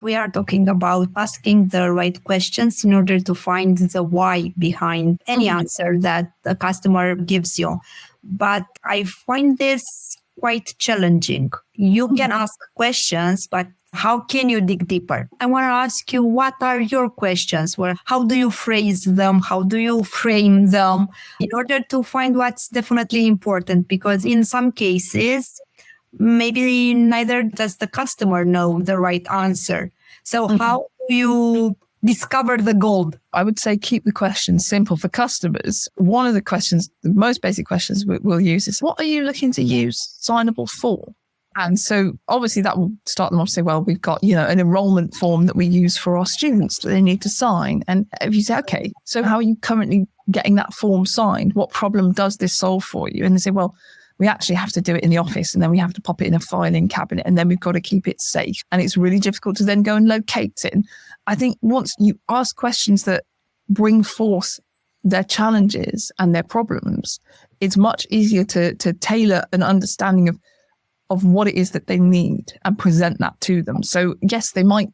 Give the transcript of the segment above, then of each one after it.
We are talking about asking the right questions in order to find the why behind any answer that the customer gives you. But I find this quite challenging. You can ask questions, but how can you dig deeper? I want to ask you, what are your questions? How do you phrase them? How do you frame them in order to find what's definitely important? Because in some cases, maybe neither does the customer know the right answer. So how do you discover the gold? I would say keep the questions simple for customers. One of the questions, the most basic questions we'll use is, what are you looking to use Signable for? And so obviously that will start them off to say, well, we've got, an enrollment form that we use for our students that they need to sign. And if you say, okay, so how are you currently getting that form signed? What problem does this solve for you? And they say, well, we actually have to do it in the office, and then we have to pop it in a filing cabinet, and then we've got to keep it safe. And it's really difficult to then go and locate it. I think once you ask questions that bring forth their challenges and their problems, it's much easier to tailor an understanding of what it is that they need and present that to them. So yes, they might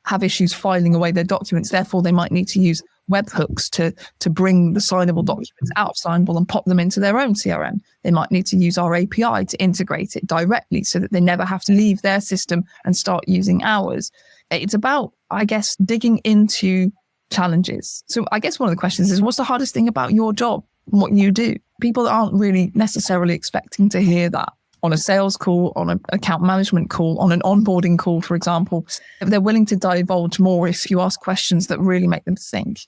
have issues filing away their documents. Therefore, they might need to use webhooks to bring the signable documents out of Signable and pop them into their own CRM. They might need to use our API to integrate it directly so that they never have to leave their system and start using ours. It's about, I guess, digging into challenges. So I guess one of the questions is, what's the hardest thing about your job and what you do? People aren't really necessarily expecting to hear that on a sales call, on an account management call, on an onboarding call, for example. If they're willing to divulge more if you ask questions that really make them think.